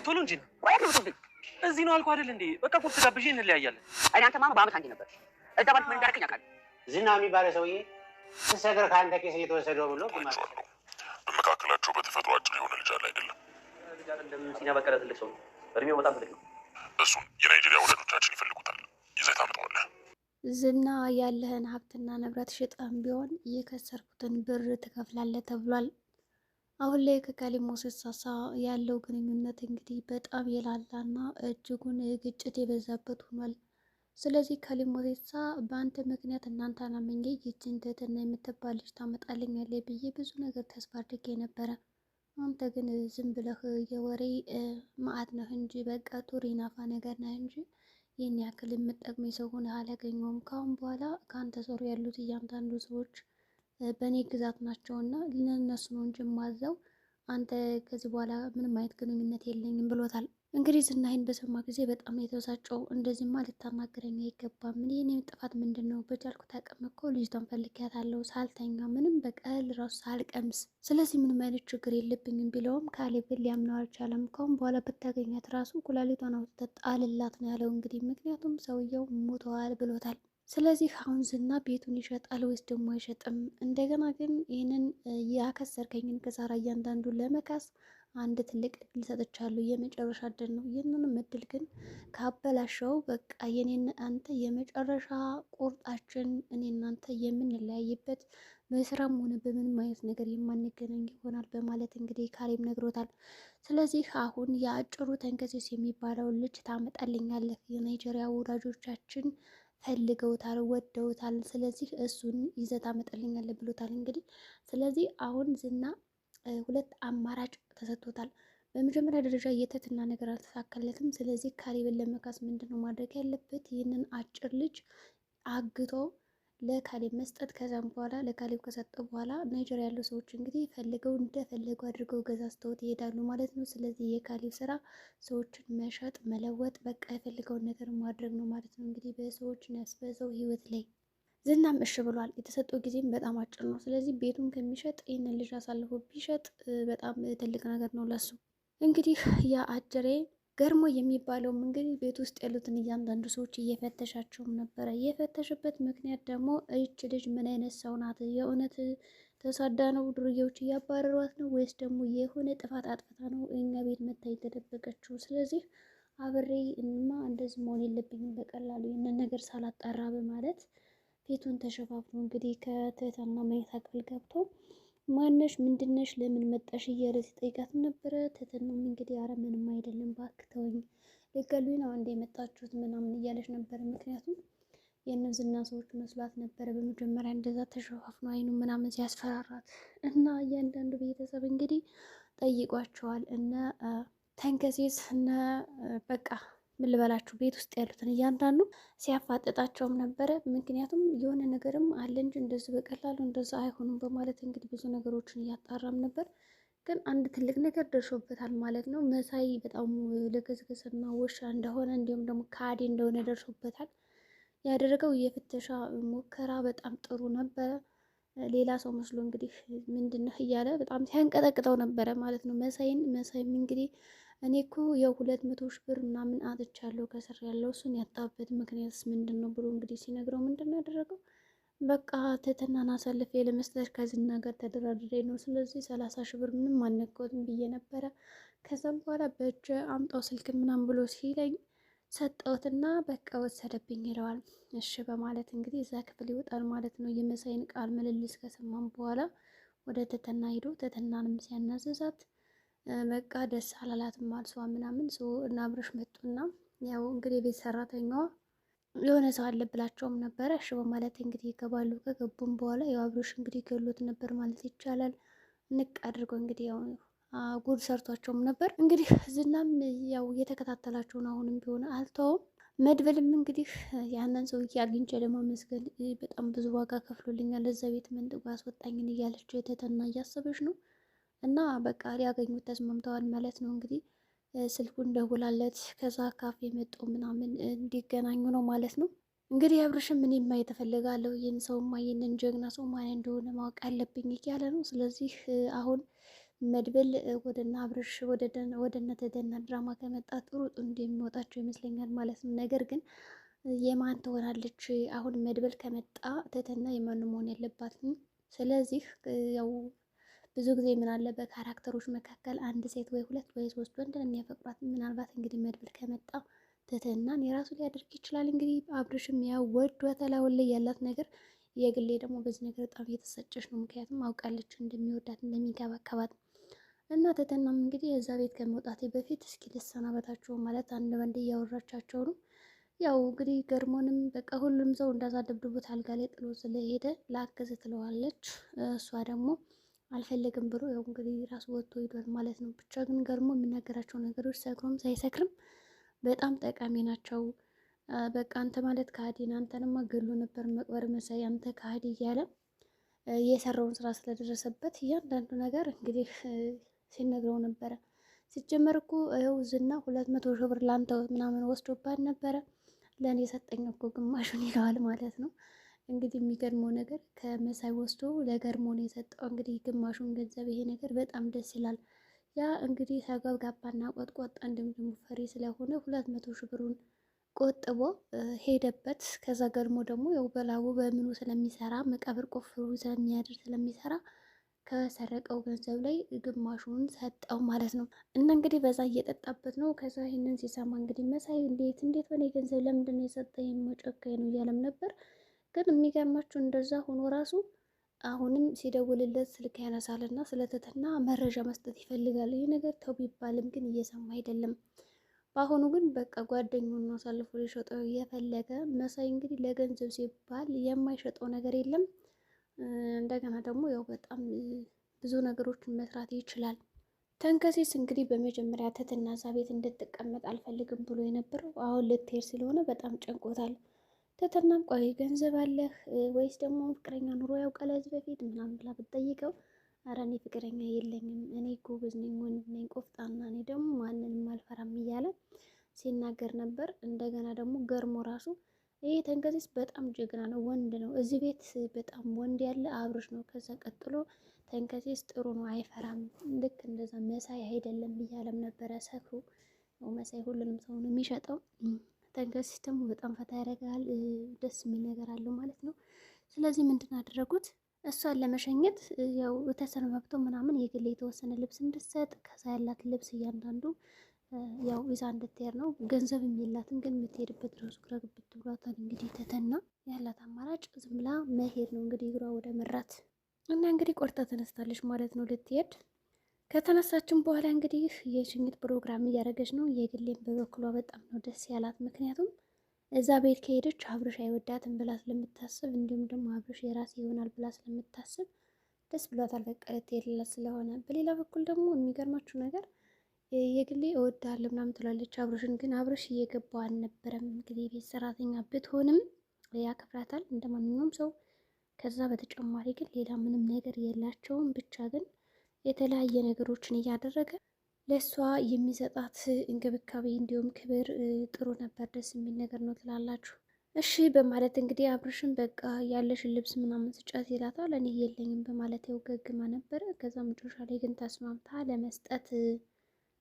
ቶሎ እንጂ ነው ወይ ነው ትብኝ እዚህ ነው አልኩ አይደል እንዴ? በቃ ቁርስ ጋብዤ እንለያያለን። እኔ አንተ ማማ በአመት አንዴ ነበር እዛ ባልክ ምን እንዳደረከኝ አውቃለሁ። ዝና የሚባለው ሰውዬ ስሰግር ከአንተ ኬስ እየተወሰደው ብሎ በመካከላቸው በተፈጥሮ አጭር የሆነ ልጅ አለ አይደለም? ልጅ አይደለም ሲና በቀለ ትልቅ ሰው እድሜው በጣም ትልቅ ነው። እሱን የናይጄሪያ ወዳጆቻችን ይፈልጉታል። ይዘህ ታመጣዋለህ። ዝና ያለህን ሀብትና ንብረት ሽጠህም ቢሆን የከሰርኩትን ብር ትከፍላለህ ተብሏል። አሁን ላይ ከካሊብ ሞሴሳ ያለው ግንኙነት እንግዲህ በጣም የላላና እጅጉን ግጭት የበዛበት ሆኗል። ስለዚህ ካሊብ ሞሴሳ በአንተ ምክንያት እናንተ አላመኘ ይችን ትህትና የምትባል ልጅ ታመጣልኛለህ ብዬ ብዙ ነገር ተስፋ አድርጌ ነበረ። አንተ ግን ዝም ብለህ የወሬ ማዕት ነህ እንጂ በቃ ቱሪ ናፋ ነገር ነህ እንጂ ይህን ያክል የምጠቅመኝ ሰው ሆነ አላገኘውም። ካሁን በኋላ ከአንተ ዞር ያሉት እያንዳንዱ ሰዎች በእኔ ግዛት ናቸውና ለነሱ ነው እንጂ የማዘው አንተ ከዚህ በኋላ ምንም አይነት ግንኙነት የለኝም ብሎታል። እንግዲህ ዝና ይህን በሰማ ጊዜ በጣም የተበሳጨው እንደዚህማ ልታናገረኝ አይገባም። ምን የኔ ጥፋት ምንድን ነው? በቻልኩት አቅም እኮ ልጅቷን ፈልጊያታለሁ ሳልተኛ ምንም በቀል ራሱ ሳልቀምስ፣ ስለዚህ ምንም አይነት ችግር የለብኝም ቢለውም ካሌብን ሊያምነው አልቻለም። ካሁን በኋላ ብታገኛት ራሱ ኩላሊቷን አውጥተህ ጣልላት ነው ያለው። እንግዲህ ምክንያቱም ሰውየው ሞተዋል ብሎታል። ስለዚህ አሁን ዝና ቤቱን ይሸጣል ወይስ ደግሞ አይሸጥም? እንደገና ግን ይህንን ያከሰርከኝን ከሳራ እያንዳንዱ ለመካስ አንድ ትልቅ እድል ሰጥቻለሁ። የመጨረሻ እድል ነው። ይህንንም እድል ግን ካበላሸው በቃ የኔን አንተ የመጨረሻ ቁርጣችን እኔ እናንተ የምንለያይበት በስራም ሆነ በምንም አይነት ነገር የማንገናኝ ይሆናል በማለት እንግዲህ ካሌብ ነግሮታል። ስለዚህ አሁን የአጭሩ ተንከሴስ የሚባለውን ልጅ ታመጣልኛለህ፣ የናይጄሪያ ወዳጆቻችን ፈልገውታል፣ ወደውታል። ስለዚህ እሱን ይዘህ ታመጣልኛለህ ብሎታል። እንግዲህ ስለዚህ አሁን ዝና ሁለት አማራጭ ተሰጥቶታል። በመጀመሪያ ደረጃ የትህትና ነገር አልተሳካለትም። ስለዚህ ካሌብን ለመካስ ምንድነው ማድረግ ያለበት? ይህንን አጭር ልጅ አግቶ ለካሌብ መስጠት። ከዛም በኋላ ለካሌብ ከሰጠ በኋላ ናይጄሪያ ያሉ ሰዎች እንግዲህ ፈልገው እንደፈለጉ አድርገው ገዛዝተውት ይሄዳሉ ማለት ነው። ስለዚህ የካሌብ ስራ ሰዎችን መሸጥ፣ መለወጥ፣ በቃ የፈልገውን ነገር ማድረግ ነው ማለት ነው። እንግዲህ በሰዎችን ያስበዛው ህይወት ላይ ዝናም እሺ ብሏል። የተሰጠው ጊዜም በጣም አጭር ነው። ስለዚህ ቤቱን ከሚሸጥ ይህንን ልጅ አሳልፎ ቢሸጥ በጣም ትልቅ ነገር ነው ለሱ። እንግዲህ የአጀሬ ገርሞ የሚባለውም እንግዲህ ቤት ውስጥ ያሉትን እያንዳንዱ ሰዎች እየፈተሻቸውም ነበረ። የፈተሽበት ምክንያት ደግሞ ይች ልጅ ምን አይነት ሰው ናት? የእውነት ተሳዳ ነው ዱርዬዎች እያባረሯት ነው ወይስ ደግሞ የሆነ ጥፋት አጥፍታ ነው እኛ ቤት መታ የተደበቀችው? ስለዚህ አብሬ እንማ እንደዚህ መሆን የለብኝም በቀላሉ ይህንን ነገር ሳላጣራ በማለት ፊቱን ተሸፋፍኖ እንግዲህ ከትህትና መኝታ ክፍል ገብቶ ማነሽ ምንድነሽ ለምን መጣሽ እያለ ሲጠይቃትም ነበረ። ትህትናም እንግዲህ አረ ምንም አይደለም እባክህ ተወኝ፣ ልትገሉኝ ነው እንደ የመጣችሁት ምናምን እያለች ነበረ። ምክንያቱም የእነ ዝና ሰዎች መስሏት ነበረ በመጀመሪያ እንደዛ ተሸፋፍኖ አይኑ ምናምን ሲያስፈራራት እና እያንዳንዱ ቤተሰብ እንግዲህ ጠይቋቸዋል። እነ ተንከሴስ እነ በቃ ምን ልበላችሁ ቤት ውስጥ ያሉትን እያንዳንዱ ሲያፋጥጣቸውም ነበረ። ምክንያቱም የሆነ ነገርም አለ እንጂ እንደዚህ በቀላሉ እንደዛ አይሆኑም በማለት እንግዲህ ብዙ ነገሮችን እያጣራም ነበር። ግን አንድ ትልቅ ነገር ደርሶበታል ማለት ነው። መሳይ በጣም ልክስክስና ውሻ እንደሆነ እንዲሁም ደግሞ ካዲ እንደሆነ ደርሶበታል። ያደረገው የፍተሻ ሙከራ በጣም ጥሩ ነበረ። ሌላ ሰው መስሎ እንግዲህ ምንድነው እያለ በጣም ሲያንቀጠቅጠው ነበረ ማለት ነው መሳይም እንግዲህ እኔ እኮ የ200 ሺህ ብር ምናምን አጥቻለሁ ከስር ያለው እሱን ያጣበት ምክንያትስ ምንድን ነው ብሎ እንግዲህ ሲነግረው ምንድን ነው ያደረገው? በቃ ትህትናን አሳልፌ ለመስጠት ከዝና ጋር ተደራድሬ ነው። ስለዚህ 30 ሺህ ብር ምንም አልነካሁትም ብዬ ነበረ። ከዛም በኋላ በእጅ አምጣው ስልክ ምናምን ብሎ ሲለኝ ሰጠሁትና በቃ ወሰደብኝ ይለዋል። እሺ በማለት እንግዲህ እዛ ክፍል ይወጣል ማለት ነው። የመሳይን ቃል ምልልስ ከሰማም በኋላ ወደ ትህትና ሄዶ ትህትናንም ሲያናዘዛት በቃ ደስ አላላትም አልሷ ምናምን እና አብረሽ መጡና ያው እንግዲህ ቤት ሰራተኛዋ የሆነ ሰው አለ ብላቸውም ነበረ። እሺ በማለት እንግዲህ ይገባሉ። ከገቡም በኋላ ያው አብረሽ እንግዲህ ገሎት ነበር ማለት ይቻላል። ንቅ አድርገው እንግዲህ ያው ጉድ ሰርቷቸውም ነበር። እንግዲህ ዝናም ያው እየተከታተላቸውን አሁንም ቢሆን አልተውም። መድብልም እንግዲህ ያንን ሰውዬ አግኝቼ ለማመስገን በጣም ብዙ ዋጋ ከፍሎልኛል፣ እዛ ቤት መንጥቆ ያስወጣኝን እያለች ትህትና እያሰበች ነው። እና በቃ ሊያገኙት ተስማምተዋል ማለት ነው። እንግዲህ ስልኩን ደውላለት ከዛ ካፌ መጡ ምናምን እንዲገናኙ ነው ማለት ነው። እንግዲህ አብርሽም እኔም ማየት እፈልጋለሁ፣ ይህን ሰውማ ይህንን ጀግና ሰው ማን እንደሆነ ማወቅ አለብኝ እያለ ነው። ስለዚህ አሁን መድብል ወደና አብርሽ ወደነ ትህትና ድራማ ከመጣ ጥሩ እንደሚወጣቸው ይመስለኛል ማለት ነው። ነገር ግን የማን ትሆናለች? አሁን መድብል ከመጣ ትህትና የማን መሆን ያለባትም። ስለዚህ ያው ብዙ ጊዜ ምን አለ በካራክተሮች መካከል አንድ ሴት ወይ ሁለት ወይ ሶስት ወንድ የሚያፈቅሯት። ምናልባት እንግዲህ መድብል ከመጣ ትህትናን የራሱ ሊያደርግ ይችላል። እንግዲህ አብርሽም ያው ወዷታል አሁን ላይ ያላት ነገር። የግሌ ደግሞ በዚህ ነገር በጣም እየተሰጨች ነው። ምክንያቱም አውቃለች እንደሚወዳት እንደሚንከባከባት እና ትህትናም እንግዲህ እዛ ቤት ከመውጣቴ በፊት እስኪ ልሰናበታቸው ማለት አንድ ወንድ እያወራቻቸው ነው። ያው እንግዲህ ገርሞንም በቃ ሁሉም ሰው እንዳዛ ደብድቦት አልጋ ላይ ጥሎ ስለሄደ ላግዝ ትለዋለች። እሷ ደግሞ አልፈለግም ብሎ ያው እንግዲህ ራሱ ወጥቶ ሄዷል ማለት ነው። ብቻ ግን ገርሞ የሚናገራቸው ነገሮች ሰክሮም ሳይሰክርም በጣም ጠቃሚ ናቸው። በቃ አንተ ማለት ከሃዲ ነህ፣ አንተንማ ገሎ ነበር መቅበር መሳይ አንተ ከሃዲ እያለ የሰራውን ስራ ስለደረሰበት እያንዳንዱ ነገር እንግዲህ ሲነግረው ነበረ። ሲጀመር እኮ ይኸው ዝና 200 ሺህ ብር ላንተ ምናምን ወስዶባት ነበረ፣ ለእኔ የሰጠኝ እኮ ግማሹን ይለዋል ማለት ነው። እንግዲህ የሚገርመው ነገር ከመሳይ ወስዶ ለገርሞ ነው የሰጠው እንግዲህ ግማሹን ገንዘብ። ይሄ ነገር በጣም ደስ ይላል። ያ እንግዲህ ተገብጋባና ቆጥቆጣ እንዲሁም ደግሞ ፈሪ ስለሆነ 200 ሺህ ብሩን ቆጥቦ ሄደበት። ከዛ ገርሞ ደግሞ ያው በላቡ በምኑ ስለሚሰራ መቃብር ቆፍሮ ስለሚያድር ስለሚሰራ ከሰረቀው ገንዘብ ላይ ግማሹን ሰጠው ማለት ነው። እና እንግዲህ በዛ እየጠጣበት ነው። ከዛ ይህንን ሲሰማ እንግዲህ መሳይ እንዴት በኔ ገንዘብ ለምንድን ነው የሰጠኝ? መጨከኝ ነው እያለም ነበር። ግን የሚገርማችሁ እንደዛ ሆኖ ራሱ አሁንም ሲደውልለት ስልክ ያነሳልና ስለ ትህትና መረጃ መስጠት ይፈልጋል። ይህ ነገር ተው ቢባልም ግን እየሰማ አይደለም። በአሁኑ ግን በቃ ጓደኛውን ነው አሳልፎ ሊሸጠው እየፈለገ። መሳይ እንግዲህ ለገንዘብ ሲባል የማይሸጠው ነገር የለም። እንደገና ደግሞ ያው በጣም ብዙ ነገሮችን መስራት ይችላል። ተንከሴስ እንግዲህ በመጀመሪያ ትህትና እዛ ቤት እንድትቀመጥ አልፈልግም ብሎ የነበረው አሁን ልትሄድ ስለሆነ በጣም ጨንቆታል። ትህትናም ቆይ ገንዘብ አለህ ወይስ ደግሞ ፍቅረኛ ኑሮ ያውቃል ከዚህ በፊት ምናምን ብላ ብትጠይቀው ኧረ እኔ ፍቅረኛ የለኝም፣ እኔ ጎበዝ ነኝ፣ ወንድ ነኝ፣ ቆፍጣና፣ እኔ ደግሞ ማንንም አልፈራም እያለ ሲናገር ነበር። እንደገና ደግሞ ገርሞ ራሱ ይሄ ተንከሲስ በጣም ጀግና ነው፣ ወንድ ነው። እዚህ ቤት በጣም ወንድ ያለ አብርሽ ነው። ከዛ ቀጥሎ ተንከሲስ ጥሩ ነው፣ አይፈራም፣ ልክ እንደዛ መሳይ አይደለም እያለም ነበረ። ሰክሮ መሳይ ሁሉንም ሰው ነው የሚሸጠው። ተንከሲስ ደግሞ በጣም ፈታ ያደርጋል። ደስ የሚል ነገር አለው ማለት ነው። ስለዚህ ምንድን አደረጉት? እሷን ለመሸኘት ያው ተሰነባብተው ምናምን የግል የተወሰነ ልብስ እንድትሰጥ ከዛ ያላት ልብስ እያንዳንዱ ያው ይዛ እንድትሄድ ነው። ገንዘብም የላትም ግን የምትሄድበት ራሱ ግራ ግብት ብሏታል። እንግዲህ ትህትና ያላት አማራጭ ዝም ብላ መሄድ ነው። እንግዲህ እግሯ ወደ መራት እና እንግዲህ ቆርጣ ተነስታለች ማለት ነው ልትሄድ። ከተነሳችን በኋላ እንግዲህ የሽኝት ፕሮግራም እያደረገች ነው። የግሌም በበኩሏ በጣም ነው ደስ ያላት። ምክንያቱም እዛ ቤት ከሄደች አብርሽ አይወዳትም ብላ ስለምታስብ እንዲሁም ደግሞ አብርሽ የራሴ ይሆናል ብላ ስለምታስብ ደስ ብሏታል። በቃ ልትሄድላት ስለሆነ። በሌላ በኩል ደግሞ የሚገርማችሁ ነገር የግሌ እወዳለሁ ምናምን ትላለች አብርሽን፣ ግን አብርሽ እየገባው አልነበረም። እንግዲህ ቤት ሰራተኛ ብትሆንም ያከብራታል እንደ ማንኛውም ሰው። ከዛ በተጨማሪ ግን ሌላ ምንም ነገር የላቸውም። ብቻ ግን የተለያየ ነገሮችን እያደረገ ለእሷ የሚሰጣት እንክብካቤ እንዲሁም ክብር ጥሩ ነበር፣ ደስ የሚል ነገር ነው ትላላችሁ። እሺ በማለት እንግዲህ አብርሽን በቃ ያለሽን ልብስ ምናምን ስጫት ይላታል። እኔ የለኝም በማለት ያው ገግማ ነበረ። ከዛ መጨረሻ ላይ ግን ተስማምታ ለመስጠት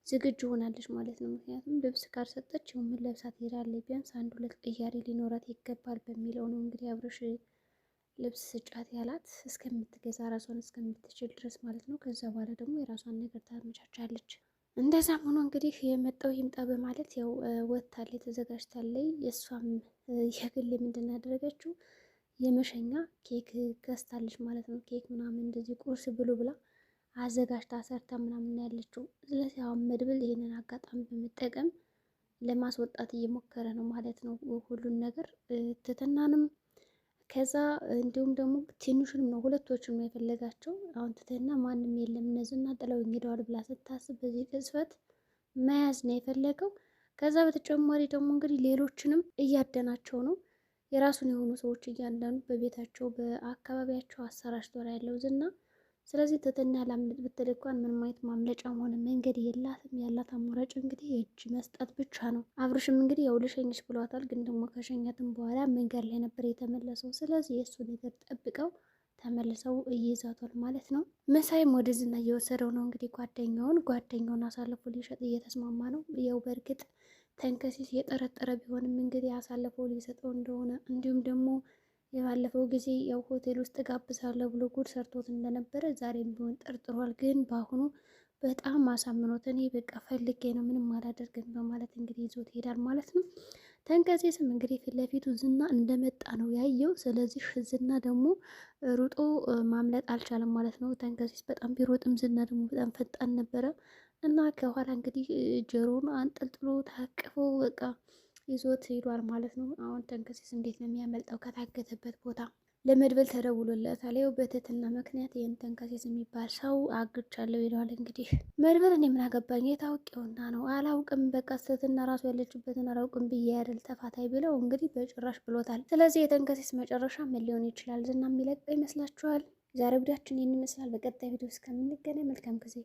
ዝግጁ ሆናለች ማለት ነው። ምክንያቱም ልብስ ካልሰጠች ምን ለብሳ ትሄዳለች? ቢያንስ አንድ ሁለት ቅያሬ ሊኖራት ይገባል በሚለው ነው እንግዲህ አብርሽ ልብስ ስጫት ያላት እስከምትገዛ ራሷን እስከምትችል ድረስ ማለት ነው። ከዛ በኋላ ደግሞ የራሷን ነገር ታመቻቻለች። እንደዛም ሆኖ እንግዲህ የመጣው ይምጣ በማለት ያው ወጥታለች፣ ተዘጋጅታለች። የእሷም የግል ምንድን ያደረገችው የመሸኛ ኬክ ገዝታለች ማለት ነው። ኬክ ምናምን እንደዚህ ቁርስ ብሉ ብላ አዘጋጅታ ሰርታ ምናምን ያለችው። ስለዚህ አሁን መድብል ይሄንን አጋጣሚ በመጠቀም ለማስወጣት እየሞከረ ነው ማለት ነው ሁሉን ነገር ትህትናንም ከዛ እንዲሁም ደግሞ ትንሹንም ነው ሁለቶችም ነው የፈለጋቸው። አሁን ትህትና ማንም የለም እነዚህና ጥለው ሄደዋል ብላ ስታስብ በዚህ ቅጽበት መያዝ ነው የፈለገው። ከዛ በተጨማሪ ደግሞ እንግዲህ ሌሎችንም እያደናቸው ነው። የራሱን የሆኑ ሰዎች እያንዳንዱ በቤታቸው በአካባቢያቸው አሰራጭቷል ያለው ዝና። ስለዚህ ትህትና ላምልጥ ብትል እንኳን ምንም አይነት ማምለጫም ሆነ መንገድ የላትም። ያላት አማራጭ እንግዲህ እጅ መስጠት ብቻ ነው። አብርሽም እንግዲህ ያው ልሸኝሽ ብሏታል። ግን ደግሞ ከሸኛትም በኋላ መንገድ ላይ ነበር የተመለሰው። ስለዚህ የእሱ ነገር ጠብቀው ተመልሰው እይዛቷል ማለት ነው። መሳይም ወደ ዝና እየወሰደው ነው እንግዲህ ጓደኛውን አሳልፎ ሊሸጥ እየተስማማ ነው። ያው በእርግጥ ተንከሲስ የጠረጠረ ቢሆንም እንግዲህ አሳልፎ ሊሰጠው እንደሆነ እንዲሁም ደግሞ የባለፈው ጊዜ ያው ሆቴል ውስጥ ጋብዛለሁ ብሎ ጉድ ሰርቶት እንደነበረ ዛሬም ቢሆን ጠርጥሯል። ግን በአሁኑ በጣም አሳምኖት እኔ በቃ ፈልጌ ነው ምንም አላደርግም በማለት እንግዲህ ይዞት ይሄዳል ማለት ነው። ተንከሲስም እንግዲህ ፊት ለፊቱ ዝና እንደመጣ ነው ያየው። ስለዚህ ዝና ደግሞ ሩጦ ማምለጥ አልቻለም ማለት ነው። ተንከሲስ በጣም ቢሮጥም ዝና ደግሞ በጣም ፈጣን ነበረ እና ከኋላ እንግዲህ ጆሮውን አንጠልጥሎ ታቅፎ በቃ ይዞት ሄዷል ማለት ነው። አሁን ተንከሲስ እንዴት ነው የሚያመልጠው ከታገተበት ቦታ? ለመድብል ተደውሎለታል። ያው በትህትና ምክንያት ይህን ተንከሲስ የሚባል ሰው አግቻለሁ ይለዋል። እንግዲህ መድብል እኔ ምን አገባኝ የታውቂውና ነው አላውቅም፣ በቃ ትህትና ራሱ ያለችበትን አላውቅም ብዬ አይደል ተፋታይ ብለው እንግዲህ በጭራሽ ብሎታል። ስለዚህ የተንከሲስ መጨረሻ ምን ሊሆን ይችላል? ዝና የሚለቀው ይመስላችኋል? ዛሬ ቪዲዮአችን ይህን ይመስላል። በቀጣይ ቪዲዮ እስከምንገናኝ መልካም ጊዜ